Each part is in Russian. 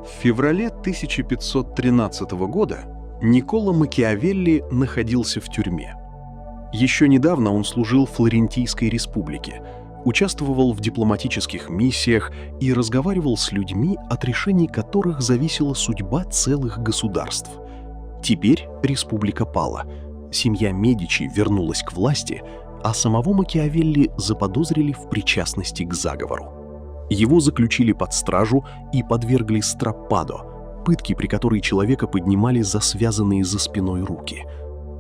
В феврале 1513 года Никколо Макиавелли находился в тюрьме. Еще недавно он служил Флорентийской республике, участвовал в дипломатических миссиях и разговаривал с людьми, от решений которых зависела судьба целых государств. Теперь республика пала, семья Медичи вернулась к власти, а самого Макиавелли заподозрили в причастности к заговору. Его заключили под стражу и подвергли страппадо, пытки, при которой человека поднимали за связанные за спиной руки.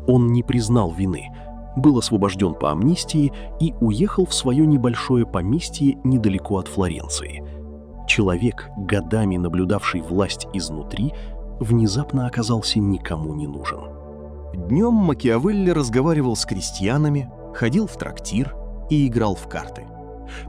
Он не признал вины, был освобожден по амнистии и уехал в свое небольшое поместье недалеко от Флоренции. Человек, годами наблюдавший власть изнутри, внезапно оказался никому не нужен. Днем Макиавелли разговаривал с крестьянами, ходил в трактир и играл в карты.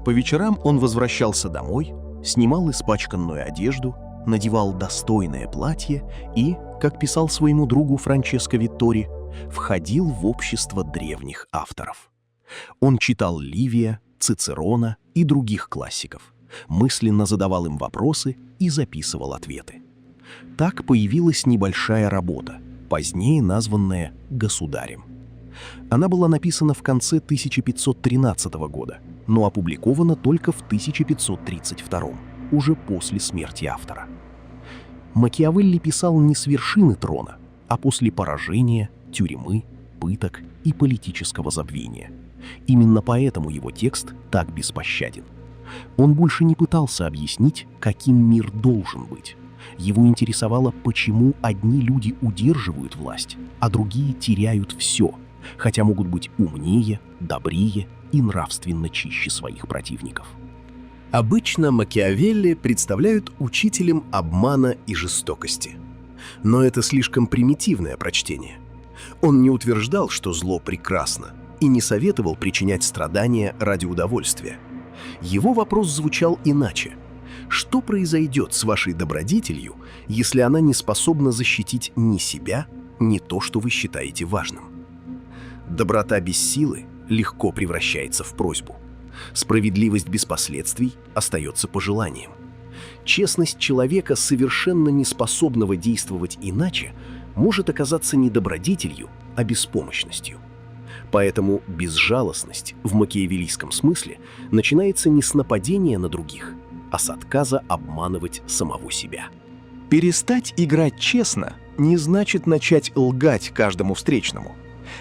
По вечерам он возвращался домой, снимал испачканную одежду, надевал достойное платье и, как писал своему другу Франческо Виттори, входил в общество древних авторов. Он читал Ливия, Цицерона и других классиков, мысленно задавал им вопросы и записывал ответы. Так появилась небольшая работа, позднее названная «Государем». Она была написана в конце 1513 года, но опубликована только в 1532, уже после смерти автора. Макиавелли писал не с вершины трона, а после поражения, тюрьмы, пыток и политического забвения. Именно поэтому его текст так беспощаден. Он больше не пытался объяснить, каким мир должен быть. Его интересовало, почему одни люди удерживают власть, а другие теряют все, хотя могут быть умнее, добрее и нравственно чище своих противников. Обычно Макиавелли представляют учителем обмана и жестокости. Но это слишком примитивное прочтение. Он не утверждал, что зло прекрасно, и не советовал причинять страдания ради удовольствия. Его вопрос звучал иначе. Что произойдет с вашей добродетелью, если она не способна защитить ни себя, ни то, что вы считаете важным? Доброта без силы легко превращается в просьбу. Справедливость без последствий остается пожеланием. Честность человека, совершенно не способного действовать иначе, может оказаться не добродетелью, а беспомощностью. Поэтому безжалостность в макиавеллийском смысле начинается не с нападения на других, а с отказа обманывать самого себя. Перестать играть честно не значит начать лгать каждому встречному.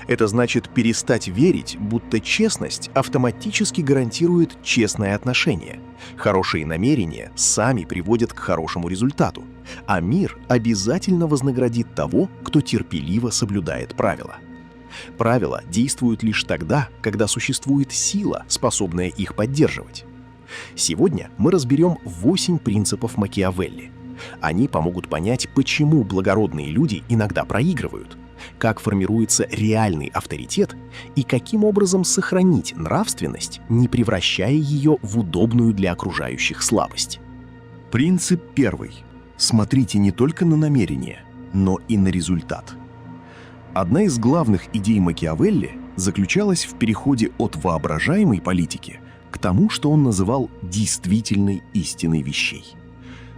Это значит перестать верить, будто честность автоматически гарантирует честное отношение. Хорошие намерения сами приводят к хорошему результату, а мир обязательно вознаградит того, кто терпеливо соблюдает правила. Правила действуют лишь тогда, когда существует сила, способная их поддерживать. Сегодня мы разберем 8 принципов Макиавелли. Они помогут понять, почему благородные люди иногда проигрывают, как формируется реальный авторитет и каким образом сохранить нравственность, не превращая ее в удобную для окружающих слабость. Принцип первый. Смотрите не только на намерение, но и на результат. Одна из главных идей Макиавелли заключалась в переходе от воображаемой политики к тому, что он называл действительной истиной вещей.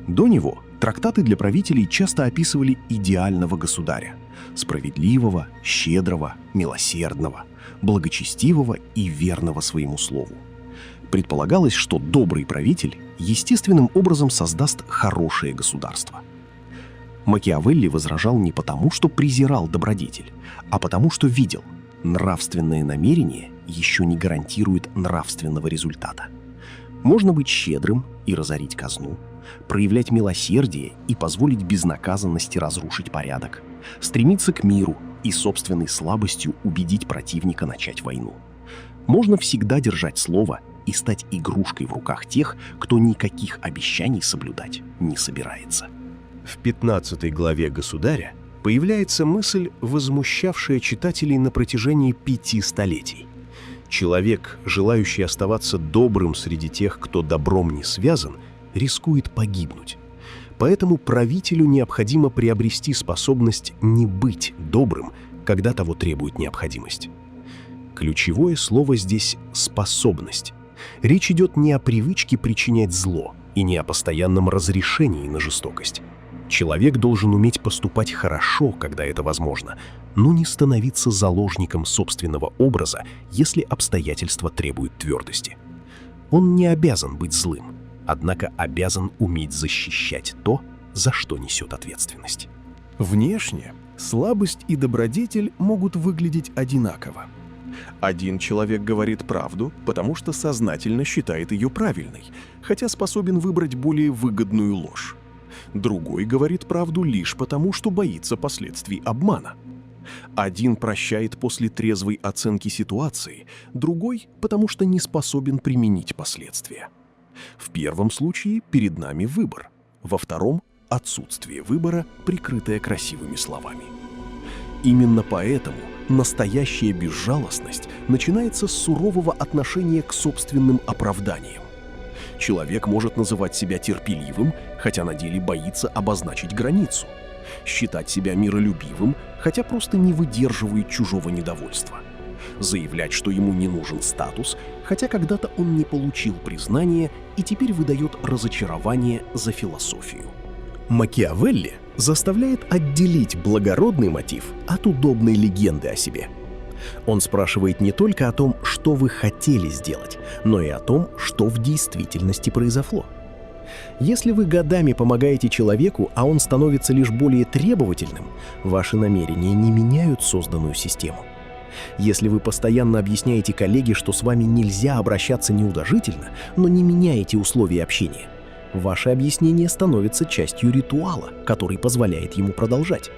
До него трактаты для правителей часто описывали идеального государя – справедливого, щедрого, милосердного, благочестивого и верного своему слову. Предполагалось, что добрый правитель естественным образом создаст хорошее государство. Макиавелли возражал не потому, что презирал добродетель, а потому, что видел – нравственное намерение еще не гарантирует нравственного результата. Можно быть щедрым и разорить казну, проявлять милосердие и позволить безнаказанности разрушить порядок, стремиться к миру и собственной слабостью убедить противника начать войну. Можно всегда держать слово и стать игрушкой в руках тех, кто никаких обещаний соблюдать не собирается. В 15 главе «Государя» появляется мысль, возмущавшая читателей на протяжении 5 столетий. Человек, желающий оставаться добрым среди тех, кто добром не связан, рискует погибнуть. Поэтому правителю необходимо приобрести способность не быть добрым, когда того требует необходимость. Ключевое слово здесь «способность». Речь идет не о привычке причинять зло и не о постоянном разрешении на жестокость. Человек должен уметь поступать хорошо, когда это возможно, но не становиться заложником собственного образа, если обстоятельства требуют твердости. Он не обязан быть злым, однако обязан уметь защищать то, за что несет ответственность. Внешне слабость и добродетель могут выглядеть одинаково. Один человек говорит правду, потому что сознательно считает ее правильной, хотя способен выбрать более выгодную ложь. Другой говорит правду лишь потому, что боится последствий обмана. Один прощает после трезвой оценки ситуации, другой — потому что не способен применить последствия. В первом случае перед нами выбор, во втором — отсутствие выбора, прикрытое красивыми словами. Именно поэтому настоящая безжалостность начинается с сурового отношения к собственным оправданиям. Человек может называть себя терпеливым, хотя на деле боится обозначить границу, считать себя миролюбивым, хотя просто не выдерживает чужого недовольства, заявлять, что ему не нужен статус, хотя когда-то он не получил признания и теперь выдает разочарование за философию. Макиавелли заставляет отделить благородный мотив от удобной легенды о себе. Он спрашивает не только о том, что вы хотели сделать, но и о том, что в действительности произошло. Если вы годами помогаете человеку, а он становится лишь более требовательным, ваши намерения не меняют созданную систему. Если вы постоянно объясняете коллеге, что с вами нельзя обращаться неуважительно, но не меняете условия общения, ваше объяснение становится частью ритуала, который позволяет ему продолжать.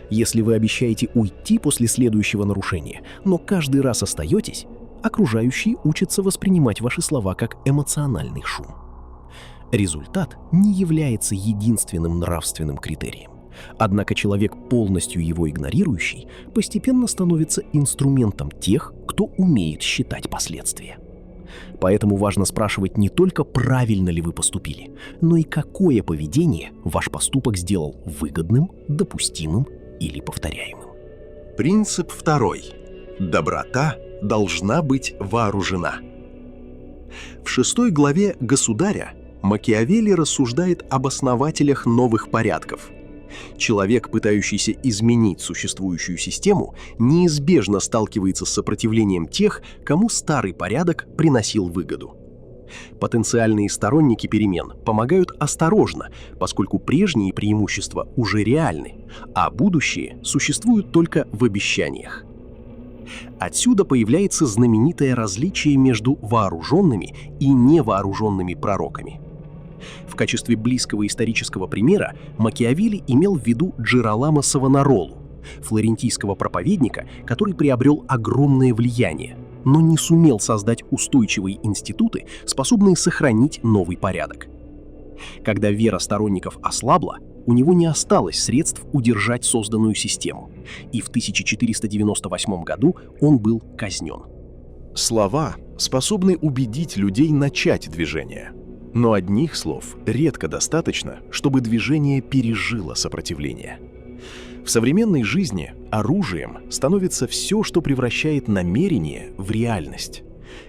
Если вы обещаете уйти после следующего нарушения, но каждый раз остаетесь, окружающие учатся воспринимать ваши слова как эмоциональный шум. Результат не является единственным нравственным критерием. Однако человек, полностью его игнорирующий, постепенно становится инструментом тех, кто умеет считать последствия. Поэтому важно спрашивать не только, правильно ли вы поступили, но и какое поведение ваш поступок сделал выгодным, допустимым или повторяемым. Принцип второй. Доброта должна быть вооружена. В 6 главе «Государя» Макиавелли рассуждает об основателях новых порядков. Человек, пытающийся изменить существующую систему, неизбежно сталкивается с сопротивлением тех, кому старый порядок приносил выгоду. Потенциальные сторонники перемен помогают осторожно, поскольку прежние преимущества уже реальны, а будущие существуют только в обещаниях. Отсюда появляется знаменитое различие между вооруженными и невооруженными пророками. В качестве близкого исторического примера Макиавелли имел в виду Джироламо Савонаролу, флорентийского проповедника, который приобрел огромное влияние, но не сумел создать устойчивые институты, способные сохранить новый порядок. Когда вера сторонников ослабла, у него не осталось средств удержать созданную систему, и в 1498 году он был казнен. Слова способны убедить людей начать движение. Но одних слов редко достаточно, чтобы движение пережило сопротивление. В современной жизни оружием становится все, что превращает намерение в реальность.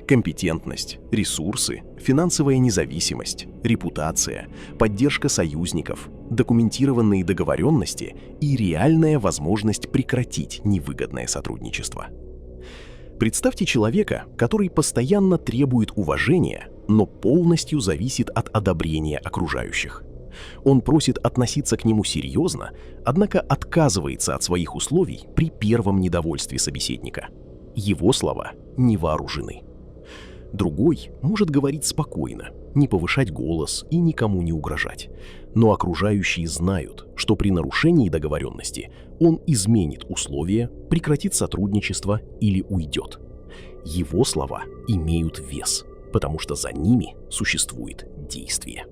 Компетентность, ресурсы, финансовая независимость, репутация, поддержка союзников, документированные договоренности и реальная возможность прекратить невыгодное сотрудничество. Представьте человека, который постоянно требует уважения, но полностью зависит от одобрения окружающих. Он просит относиться к нему серьезно, однако отказывается от своих условий при первом недовольстве собеседника. Его слова не вооружены. Другой может говорить спокойно, не повышать голос и никому не угрожать. Но окружающие знают, что при нарушении договоренности он изменит условия, прекратит сотрудничество или уйдет. Его слова имеют вес, потому что за ними существует действие.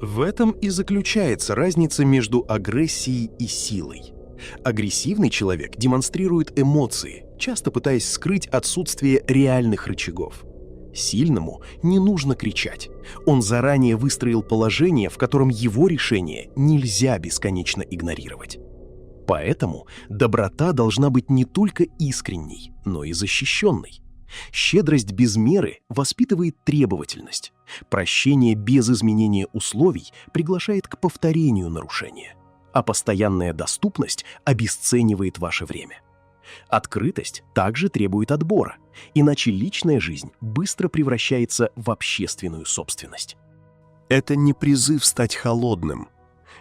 В этом и заключается разница между агрессией и силой. Агрессивный человек демонстрирует эмоции, часто пытаясь скрыть отсутствие реальных рычагов. Сильному не нужно кричать. Он заранее выстроил положение, в котором его решение нельзя бесконечно игнорировать. Поэтому доброта должна быть не только искренней, но и защищенной. Щедрость без меры воспитывает требовательность. Прощение без изменения условий приглашает к повторению нарушения, а постоянная доступность обесценивает ваше время. Открытость также требует отбора, иначе личная жизнь быстро превращается в общественную собственность. Это не призыв стать холодным.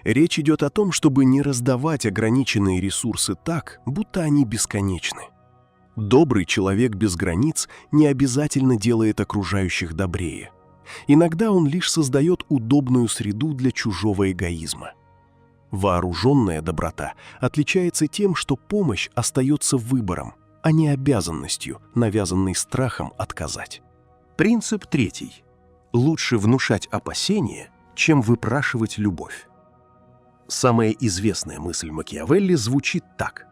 Речь идет о том, чтобы не раздавать ограниченные ресурсы так, будто они бесконечны. Добрый человек без границ не обязательно делает окружающих добрее. Иногда он лишь создает удобную среду для чужого эгоизма. Вооруженная доброта отличается тем, что помощь остается выбором, а не обязанностью, навязанной страхом отказать. Принцип третий. Лучше внушать опасения, чем выпрашивать любовь. Самая известная мысль Макиавелли звучит так: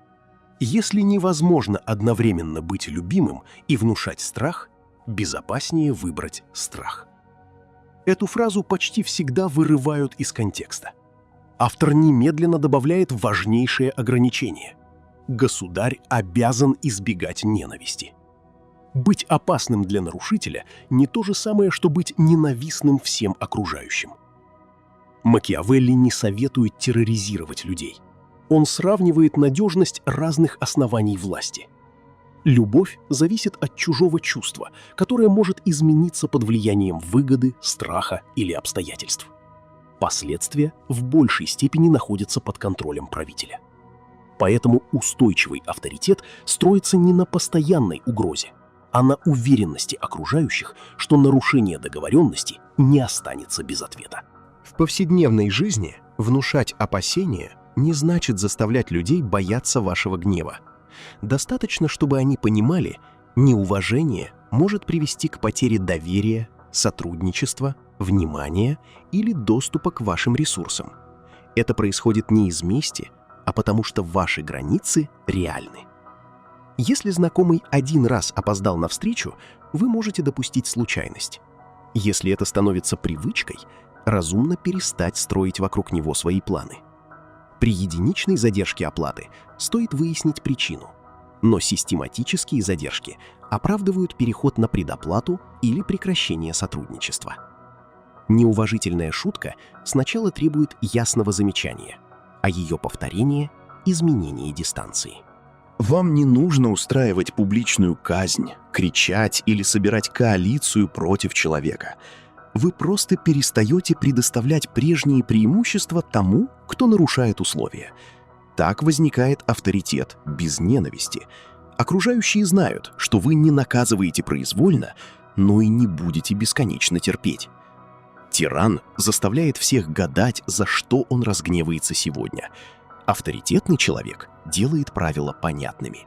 если невозможно одновременно быть любимым и внушать страх, безопаснее выбрать страх. Эту фразу почти всегда вырывают из контекста. Автор немедленно добавляет важнейшее ограничение: государь обязан избегать ненависти. Быть опасным для нарушителя не то же самое, что быть ненавистным всем окружающим. Макиавелли не советует терроризировать людей. Он сравнивает надежность разных оснований власти. Любовь зависит от чужого чувства, которое может измениться под влиянием выгоды, страха или обстоятельств. Последствия в большей степени находятся под контролем правителя. Поэтому устойчивый авторитет строится не на постоянной угрозе, а на уверенности окружающих, что нарушение договоренности не останется без ответа. В повседневной жизни внушать опасения не значит заставлять людей бояться вашего гнева. Достаточно, чтобы они понимали, неуважение может привести к потере доверия, сотрудничества, внимания или доступа к вашим ресурсам. Это происходит не из мести, а потому что ваши границы реальны. Если знакомый один раз опоздал на встречу, вы можете допустить случайность. Если это становится привычкой, разумно перестать строить вокруг него свои планы. При единичной задержке оплаты стоит выяснить причину, но систематические задержки оправдывают переход на предоплату или прекращение сотрудничества. Неуважительная шутка сначала требует ясного замечания, а ее повторение – изменение дистанции. Вам не нужно устраивать публичную казнь, кричать или собирать коалицию против человека. Вы просто перестаете предоставлять прежние преимущества тому, кто нарушает условия. Так возникает авторитет без ненависти. Окружающие знают, что вы не наказываете произвольно, но и не будете бесконечно терпеть. Тиран заставляет всех гадать, за что он разгневается сегодня. Авторитетный человек делает правила понятными.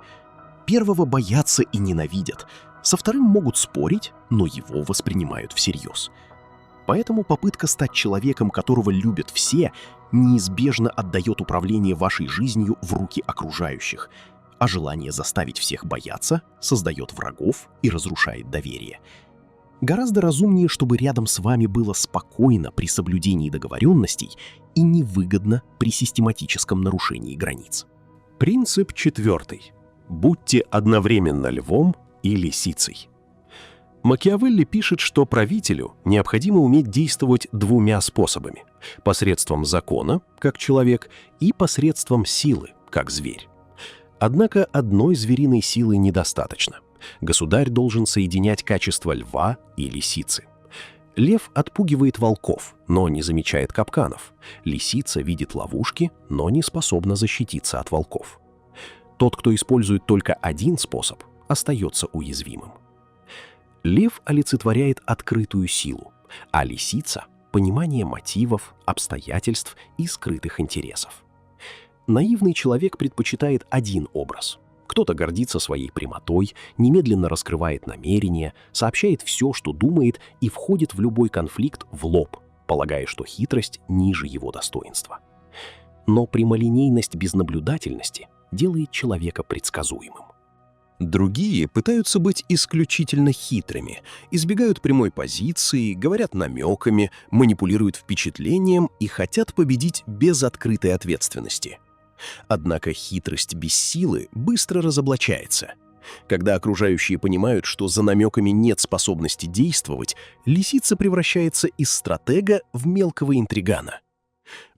Первого боятся и ненавидят, со вторым могут спорить, но его воспринимают всерьез. Поэтому попытка стать человеком, которого любят все, неизбежно отдает управление вашей жизнью в руки окружающих, а желание заставить всех бояться создает врагов и разрушает доверие. Гораздо разумнее, чтобы рядом с вами было спокойно при соблюдении договоренностей и невыгодно при систематическом нарушении границ. Принцип четвертый. Будьте одновременно львом и лисицей. Макиавелли пишет, что правителю необходимо уметь действовать двумя способами: посредством закона, как человек, и посредством силы, как зверь. Однако одной звериной силы недостаточно. Государь должен соединять качества льва и лисицы. Лев отпугивает волков, но не замечает капканов. Лисица видит ловушки, но не способна защититься от волков. Тот, кто использует только один способ, остается уязвимым. Лев олицетворяет открытую силу, а лисица – понимание мотивов, обстоятельств и скрытых интересов. Наивный человек предпочитает один образ. Кто-то гордится своей прямотой, немедленно раскрывает намерения, сообщает все, что думает, и входит в любой конфликт в лоб, полагая, что хитрость ниже его достоинства. Но прямолинейность без наблюдательности делает человека предсказуемым. Другие пытаются быть исключительно хитрыми, избегают прямой позиции, говорят намеками, манипулируют впечатлением и хотят победить без открытой ответственности. Однако хитрость без силы быстро разоблачается. Когда окружающие понимают, что за намеками нет способности действовать, лисица превращается из стратега в мелкого интригана.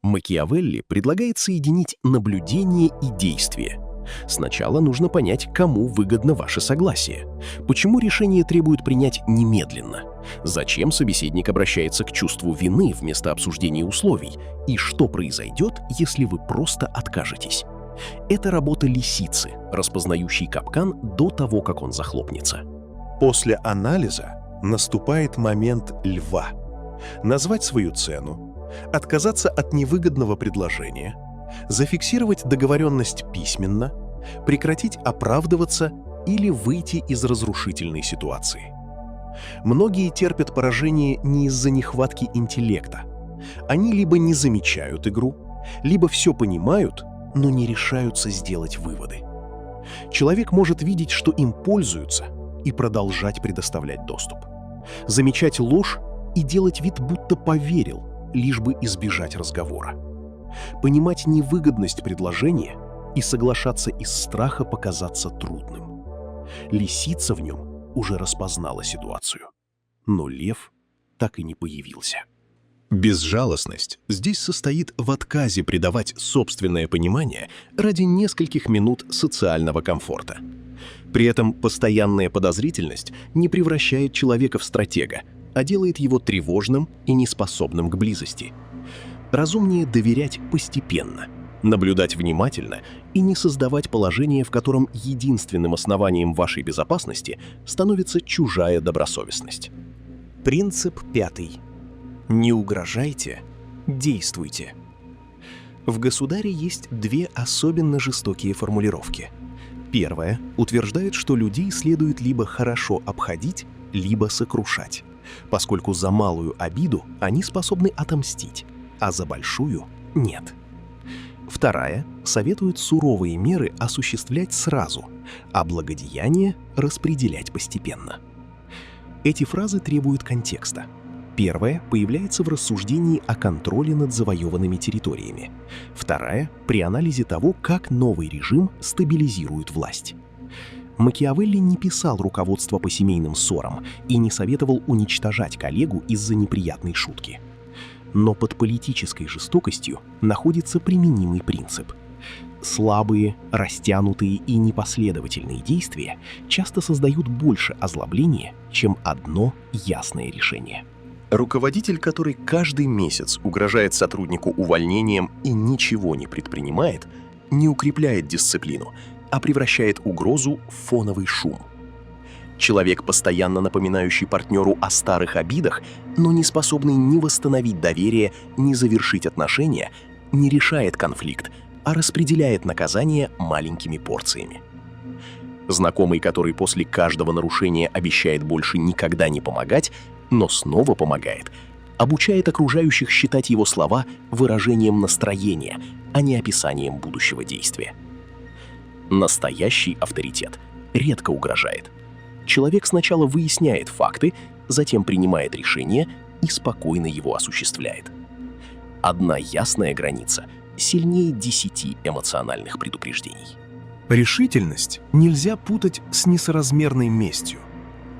Макиавелли предлагает соединить наблюдение и действие. Сначала нужно понять, кому выгодно ваше согласие, почему решение требует принять немедленно, зачем собеседник обращается к чувству вины вместо обсуждения условий и что произойдет, если вы просто откажетесь. Это работа лисицы, распознающей капкан до того, как он захлопнется. После анализа наступает момент льва. Назвать свою цену, отказаться от невыгодного предложения, зафиксировать договоренность письменно, прекратить оправдываться или выйти из разрушительной ситуации. Многие терпят поражение не из-за нехватки интеллекта. Они либо не замечают игру, либо все понимают, но не решаются сделать выводы. Человек может видеть, что им пользуются, и продолжать предоставлять доступ. Замечать ложь и делать вид, будто поверил, лишь бы избежать разговора. Понимать невыгодность предложения и соглашаться из страха показаться трудным. Лисица в нем уже распознала ситуацию, но лев так и не появился. Безжалостность здесь состоит в отказе придавать собственное понимание ради нескольких минут социального комфорта. При этом постоянная подозрительность не превращает человека в стратега, а делает его тревожным и неспособным к близости. Разумнее доверять постепенно, наблюдать внимательно и не создавать положение, в котором единственным основанием вашей безопасности становится чужая добросовестность. Принцип 5. Не угрожайте, действуйте. В «Государе» есть две особенно жестокие формулировки. Первая утверждает, что людей следует либо хорошо обходить, либо сокрушать, поскольку за малую обиду они способны отомстить, а за большую — нет. Вторая советует суровые меры осуществлять сразу, а благодеяние распределять постепенно. Эти фразы требуют контекста. Первая появляется в рассуждении о контроле над завоеванными территориями. Вторая — при анализе того, как новый режим стабилизирует власть. Макиавелли не писал руководство по семейным ссорам и не советовал уничтожать коллегу из-за неприятной шутки. Но под политической жестокостью находится применимый принцип. Слабые, растянутые и непоследовательные действия часто создают больше озлобления, чем одно ясное решение. Руководитель, который каждый месяц угрожает сотруднику увольнением и ничего не предпринимает, не укрепляет дисциплину, а превращает угрозу в фоновый шум. Человек, постоянно напоминающий партнеру о старых обидах, но не способный ни восстановить доверие, ни завершить отношения, не решает конфликт, а распределяет наказание маленькими порциями. Знакомый, который после каждого нарушения обещает больше никогда не помогать, но снова помогает, обучает окружающих считать его слова выражением настроения, а не описанием будущего действия. Настоящий авторитет редко угрожает. Человек сначала выясняет факты, затем принимает решение и спокойно его осуществляет. Одна ясная граница сильнее 10 эмоциональных предупреждений. Решительность нельзя путать с несоразмерной местью.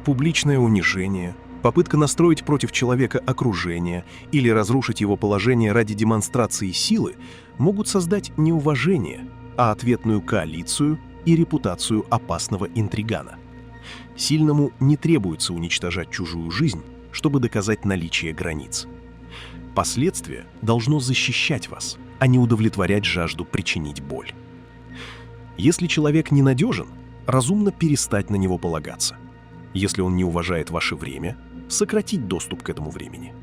Публичное унижение, попытка настроить против человека окружение или разрушить его положение ради демонстрации силы могут создать не уважение, а ответную коалицию и репутацию опасного интригана. Сильному не требуется уничтожать чужую жизнь, чтобы доказать наличие границ. Последствие должно защищать вас, а не удовлетворять жажду причинить боль. Если человек ненадежен, разумно перестать на него полагаться. Если он не уважает ваше время, сократить доступ к этому времени.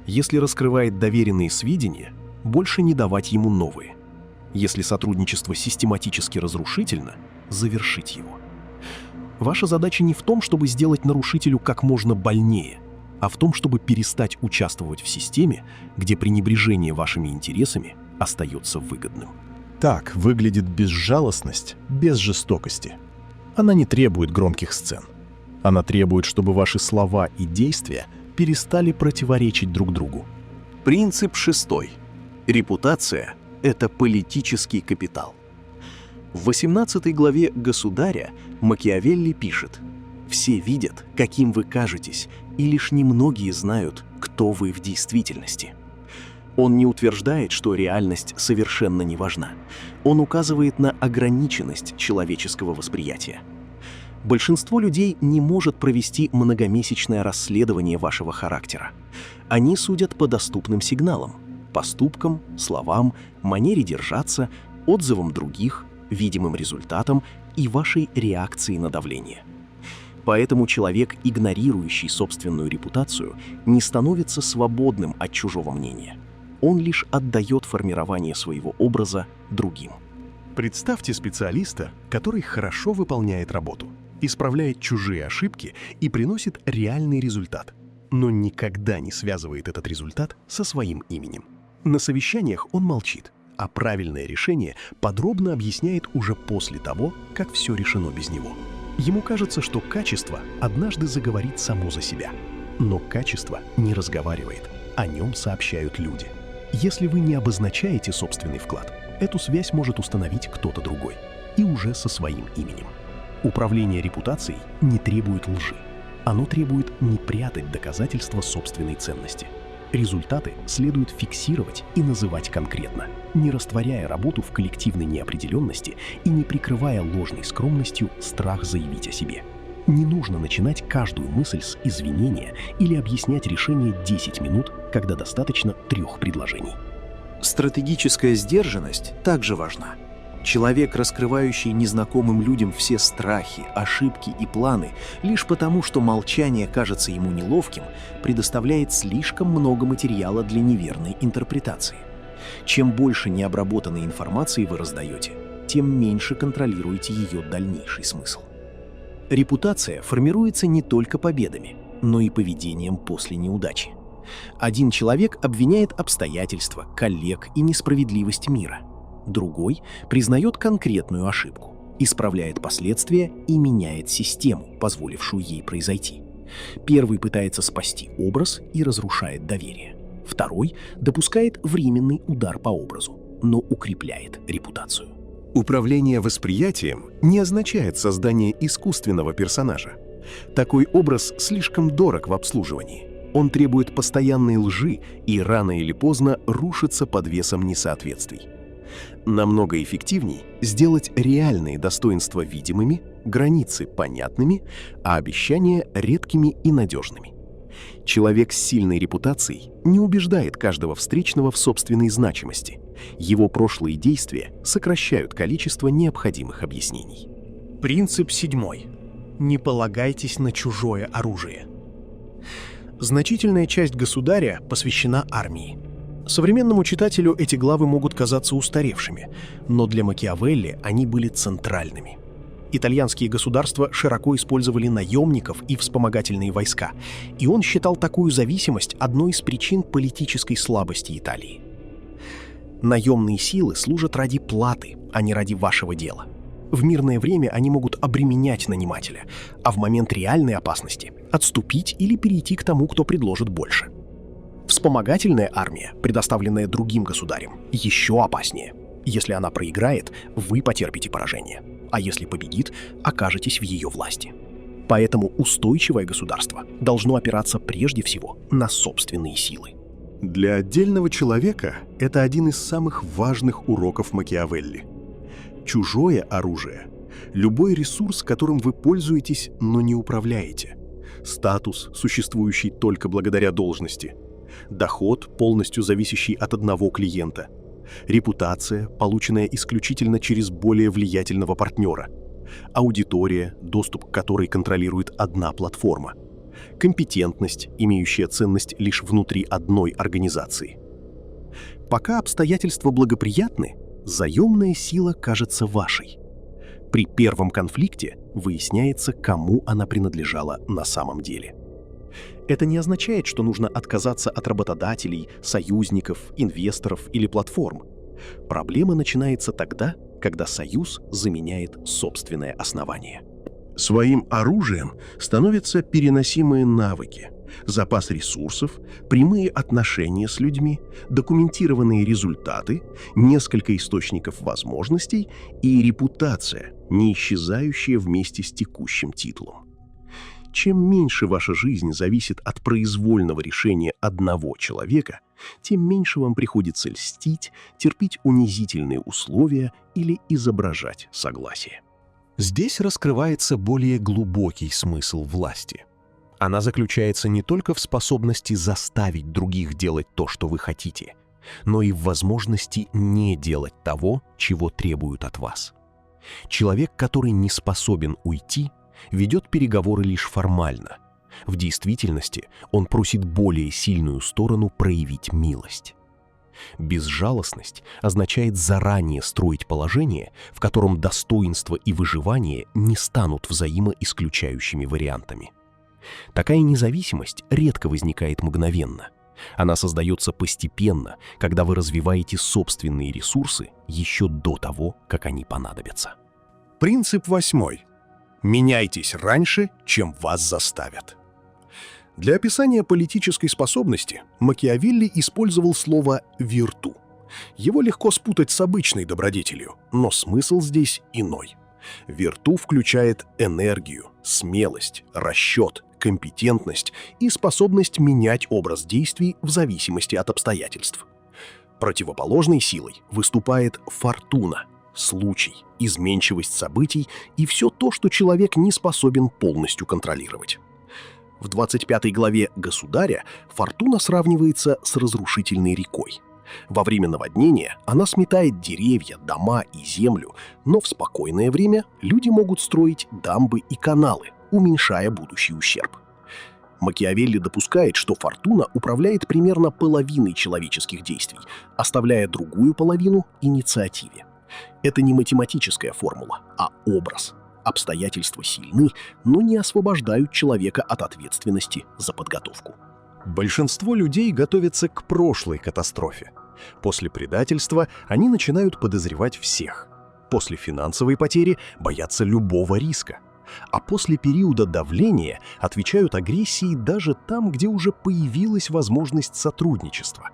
Если раскрывает доверенные сведения, больше не давать ему новые. Если сотрудничество систематически разрушительно, завершить его. Ваша задача не в том, чтобы сделать нарушителю как можно больнее, а в том, чтобы перестать участвовать в системе, где пренебрежение вашими интересами остается выгодным. Так выглядит безжалостность без жестокости. Она не требует громких сцен. Она требует, чтобы ваши слова и действия перестали противоречить друг другу. Принцип 6. Репутация — это политический капитал. В 18 главе «Государя» Макиавелли пишет: «Все видят, каким вы кажетесь, и лишь немногие знают, кто вы в действительности». Он не утверждает, что реальность совершенно не важна. Он указывает на ограниченность человеческого восприятия. Большинство людей не может провести многомесячное расследование вашего характера. Они судят по доступным сигналам, поступкам, словам, манере держаться, отзывам других, видимым результатам и вашей реакции на давление. Поэтому человек, игнорирующий собственную репутацию, не становится свободным от чужого мнения. Он лишь отдает формирование своего образа другим. Представьте специалиста, который хорошо выполняет работу, исправляет чужие ошибки и приносит реальный результат, но никогда не связывает этот результат со своим именем. На совещаниях он молчит, а правильное решение подробно объясняет уже после того, как все решено без него. Ему кажется, что качество однажды заговорит само за себя. Но качество не разговаривает, о нем сообщают люди. Если вы не обозначаете собственный вклад, эту связь может установить кто-то другой, и уже со своим именем. Управление репутацией не требует лжи. Оно требует не прятать доказательства собственной ценности. Результаты следует фиксировать и называть конкретно, не растворяя работу в коллективной неопределенности и не прикрывая ложной скромностью страх заявить о себе. Не нужно начинать каждую мысль с извинения или объяснять решение 10 минут, когда достаточно 3 предложений. Стратегическая сдержанность также важна. Человек, раскрывающий незнакомым людям все страхи, ошибки и планы, лишь потому, что молчание кажется ему неловким, предоставляет слишком много материала для неверной интерпретации. Чем больше необработанной информации вы раздаете, тем меньше контролируете ее дальнейший смысл. Репутация формируется не только победами, но и поведением после неудачи. Один человек обвиняет обстоятельства, коллег и несправедливость мира. Другой признает конкретную ошибку, исправляет последствия и меняет систему, позволившую ей произойти. Первый пытается спасти образ и разрушает доверие. Второй допускает временный удар по образу, но укрепляет репутацию. Управление восприятием не означает создание искусственного персонажа. Такой образ слишком дорог в обслуживании. Он требует постоянной лжи и рано или поздно рушится под весом несоответствий. Намного эффективней сделать реальные достоинства видимыми, границы понятными, а обещания редкими и надежными. Человек с сильной репутацией не убеждает каждого встречного в собственной значимости. Его прошлые действия сокращают количество необходимых объяснений. Принцип 7. Не полагайтесь на чужое оружие. Значительная часть «Государя» посвящена армии. Современному читателю эти главы могут казаться устаревшими, но для Макиавелли они были центральными. Итальянские государства широко использовали наемников и вспомогательные войска, и он считал такую зависимость одной из причин политической слабости Италии. Наемные силы служат ради платы, а не ради вашего дела. В мирное время они могут обременять нанимателя, а в момент реальной опасности отступить или перейти к тому, кто предложит больше. Вспомогательная армия, предоставленная другим государем, еще опаснее. Если она проиграет, вы потерпите поражение, а если победит, окажетесь в ее власти. Поэтому устойчивое государство должно опираться прежде всего на собственные силы. Для отдельного человека это один из самых важных уроков Макиавелли. Чужое оружие – любой ресурс, которым вы пользуетесь, но не управляете. Статус, существующий только благодаря должности. Доход, полностью зависящий от одного клиента. Репутация, полученная исключительно через более влиятельного партнера. Аудитория, доступ к которой контролирует одна платформа. Компетентность, имеющая ценность лишь внутри одной организации. Пока обстоятельства благоприятны, заемная сила кажется вашей. При первом конфликте выясняется, кому она принадлежала на самом деле. Это не означает, что нужно отказаться от работодателей, союзников, инвесторов или платформ. Проблема начинается тогда, когда союз заменяет собственное основание. Своим оружием становятся переносимые навыки, запас ресурсов, прямые отношения с людьми, документированные результаты, несколько источников возможностей и репутация, не исчезающая вместе с текущим титулом. Чем меньше ваша жизнь зависит от произвольного решения одного человека, тем меньше вам приходится льстить, терпеть унизительные условия или изображать согласие. Здесь раскрывается более глубокий смысл власти. Она заключается не только в способности заставить других делать то, что вы хотите, но и в возможности не делать того, чего требуют от вас. Человек, который не способен уйти, ведет переговоры лишь формально. В действительности он просит более сильную сторону проявить милость. Безжалостность означает заранее строить положение, в котором достоинство и выживание не станут взаимоисключающими вариантами. Такая независимость редко возникает мгновенно. Она создается постепенно, когда вы развиваете собственные ресурсы еще до того, как они понадобятся. Принцип 8. Меняйтесь раньше, чем вас заставят. Для описания политической способности Макиавелли использовал слово «вирту». Его легко спутать с обычной добродетелью, но смысл здесь иной. Вирту включает энергию, смелость, расчет, компетентность и способность менять образ действий в зависимости от обстоятельств. Противоположной силой выступает фортуна, случай, изменчивость событий и все то, что человек не способен полностью контролировать. В 25 главе «Государя» фортуна сравнивается с разрушительной рекой. Во время наводнения она сметает деревья, дома и землю, но в спокойное время люди могут строить дамбы и каналы, уменьшая будущий ущерб. Макиавелли допускает, что фортуна управляет примерно половиной человеческих действий, оставляя другую половину инициативе. Это не математическая формула, а образ. Обстоятельства сильны, но не освобождают человека от ответственности за подготовку. Большинство людей готовятся к прошлой катастрофе. После предательства они начинают подозревать всех. После финансовой потери боятся любого риска. А после периода давления отвечают агрессией даже там, где уже появилась возможность сотрудничества.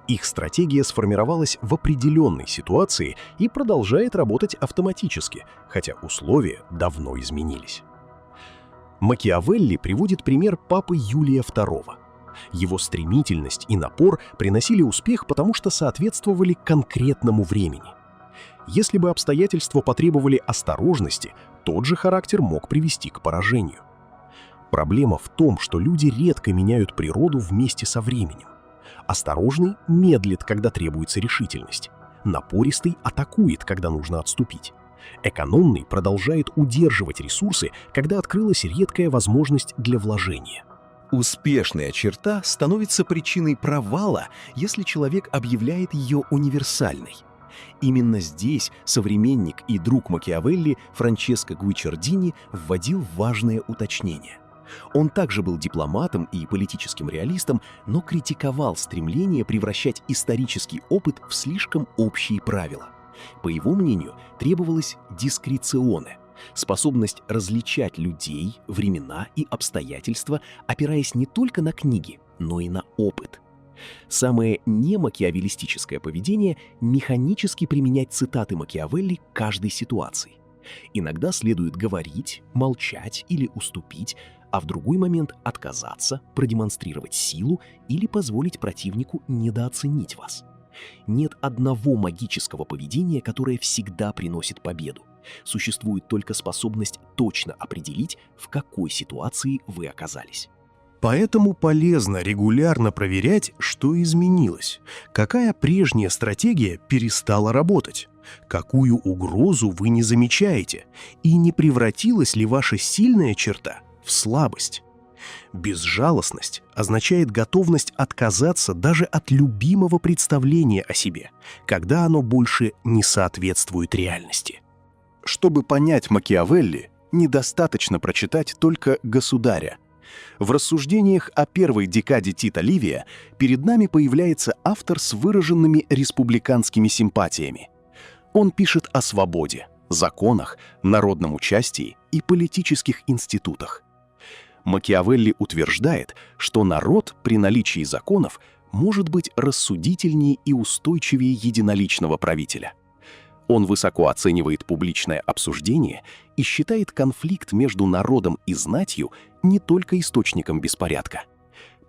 Их стратегия сформировалась в определенной ситуации и продолжает работать автоматически, хотя условия давно изменились. Макиавелли приводит пример папы Юлия II. Его стремительность и напор приносили успех, потому что соответствовали конкретному времени. Если бы обстоятельства потребовали осторожности, тот же характер мог привести к поражению. Проблема в том, что люди редко меняют природу вместе со временем. Осторожный медлит, когда требуется решительность. Напористый атакует, когда нужно отступить. Экономный продолжает удерживать ресурсы, когда открылась редкая возможность для вложения. Успешная черта становится причиной провала, если человек объявляет ее универсальной. Именно здесь современник и друг Макиавелли Франческо Гуиччардини вводил важное уточнение. Он также был дипломатом и политическим реалистом, но критиковал стремление превращать исторический опыт в слишком общие правила. По его мнению, требовалась дискреционе — способность различать людей, времена и обстоятельства, опираясь не только на книги, но и на опыт. Самое немакиавеллистическое поведение — механически применять цитаты Макиавелли к каждой ситуации. Иногда следует говорить, молчать или уступить, а в другой момент отказаться, продемонстрировать силу или позволить противнику недооценить вас. Нет одного магического поведения, которое всегда приносит победу. Существует только способность точно определить, в какой ситуации вы оказались. Поэтому полезно регулярно проверять, что изменилось, какая прежняя стратегия перестала работать, какую угрозу вы не замечаете, и не превратилась ли ваша сильная черта в слабость. Безжалостность означает готовность отказаться даже от любимого представления о себе, когда оно больше не соответствует реальности. Чтобы понять Макиавелли, недостаточно прочитать только «Государя». В рассуждениях о первой декаде Тита Ливия перед нами появляется автор с выраженными республиканскими симпатиями. Он пишет о свободе, законах, народном участии и политических институтах. Макиавелли утверждает, что народ при наличии законов может быть рассудительнее и устойчивее единоличного правителя. Он высоко оценивает публичное обсуждение и считает конфликт между народом и знатью не только источником беспорядка.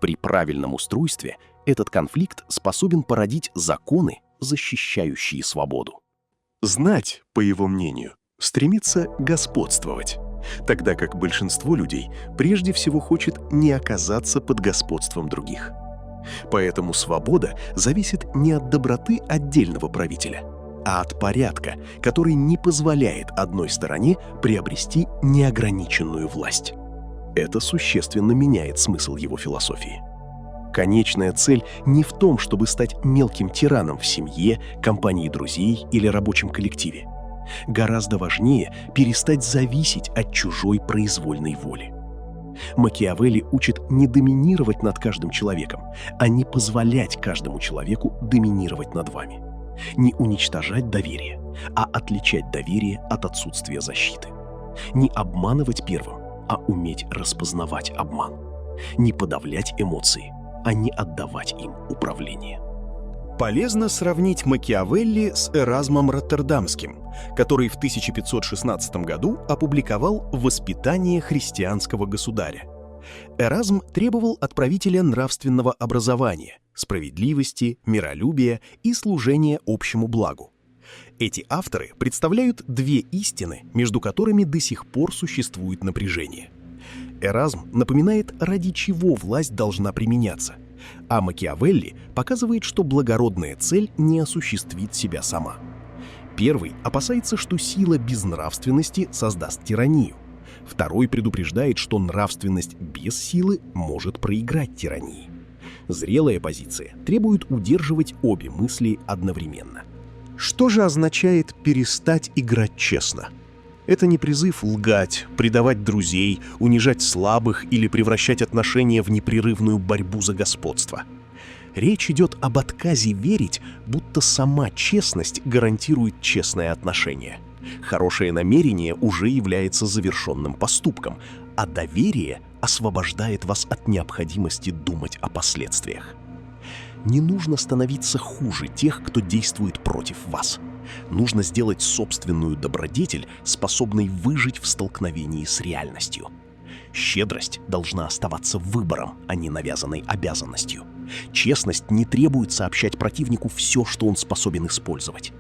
При правильном устройстве этот конфликт способен породить законы, защищающие свободу. Знать, по его мнению, стремится господствовать, тогда как большинство людей прежде всего хочет не оказаться под господством других. Поэтому свобода зависит не от доброты отдельного правителя, а от порядка, который не позволяет одной стороне приобрести неограниченную власть. Это существенно меняет смысл его философии. Конечная цель не в том, чтобы стать мелким тираном в семье, компании друзей или рабочем коллективе. Гораздо важнее перестать зависеть от чужой произвольной воли. Макиавелли учит не доминировать над каждым человеком, а не позволять каждому человеку доминировать над вами. Не уничтожать доверие, а отличать доверие от отсутствия защиты. Не обманывать первым, а уметь распознавать обман. Не подавлять эмоции, а не отдавать им управление. Полезно сравнить Макиавелли с Эразмом Роттердамским, который в 1516 году опубликовал «Воспитание христианского государя». Эразм требовал от правителя нравственного образования, справедливости, миролюбия и служения общему благу. Эти авторы представляют две истины, между которыми до сих пор существует напряжение. Эразм напоминает, ради чего власть должна применяться, а Макиавелли показывает, что благородная цель не осуществит себя сама. Первый опасается, что сила безнравственности создаст тиранию. Второй предупреждает, что нравственность без силы может проиграть тирании. Зрелая позиция требует удерживать обе мысли одновременно. Что же означает перестать играть честно? Это не призыв лгать, предавать друзей, унижать слабых или превращать отношения в непрерывную борьбу за господство. Речь идет об отказе верить, будто сама честность гарантирует честное отношение. Хорошее намерение уже является завершенным поступком, а доверие освобождает вас от необходимости думать о последствиях. Не нужно становиться хуже тех, кто действует против вас. Нужно сделать собственную добродетель, способной выжить в столкновении с реальностью. Щедрость должна оставаться выбором, а не навязанной обязанностью. Честность не требует сообщать противнику все, что он способен использовать.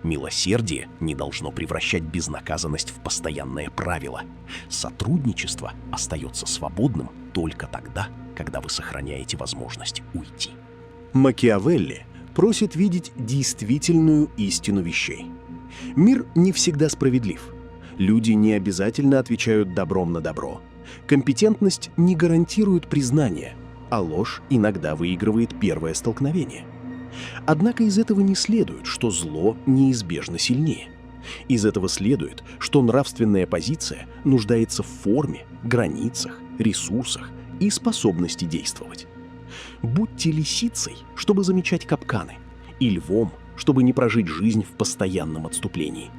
Милосердие не должно превращать безнаказанность в постоянное правило. Сотрудничество остается свободным только тогда, когда вы сохраняете возможность уйти. Макиавелли просит видеть действительную истину вещей. Мир не всегда справедлив. Люди не обязательно отвечают добром на добро. Компетентность не гарантирует признание, а ложь иногда выигрывает первое столкновение. Однако из этого не следует, что зло неизбежно сильнее. Из этого следует, что нравственная позиция нуждается в форме, границах, ресурсах и способности действовать. Будьте лисицей, чтобы замечать капканы, и львом, чтобы не прожить жизнь в постоянном отступлении.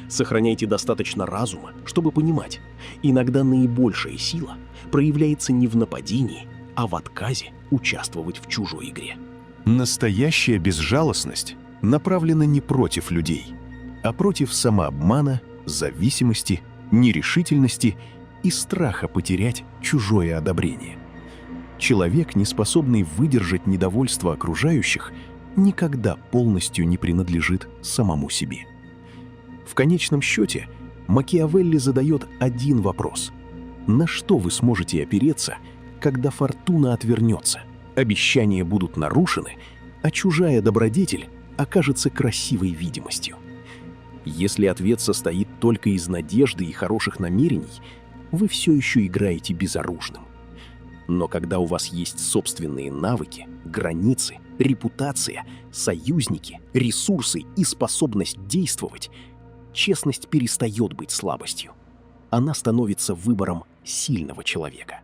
Сохраняйте достаточно разума, чтобы понимать, иногда наибольшая сила проявляется не в нападении, а в отказе участвовать в чужой игре. Настоящая безжалостность направлена не против людей, а против самообмана, зависимости, нерешительности и страха потерять чужое одобрение. Человек, не способный выдержать недовольство окружающих, никогда полностью не принадлежит самому себе. В конечном счете, Макиавелли задает один вопрос: на что вы сможете опереться, когда фортуна отвернется, обещания будут нарушены, а чужая добродетель окажется красивой видимостью? Если ответ состоит только из надежды и хороших намерений, вы все еще играете безоружным. Но когда у вас есть собственные навыки, границы, репутация, союзники, ресурсы и способность действовать, честность перестает быть слабостью. Она становится выбором сильного человека.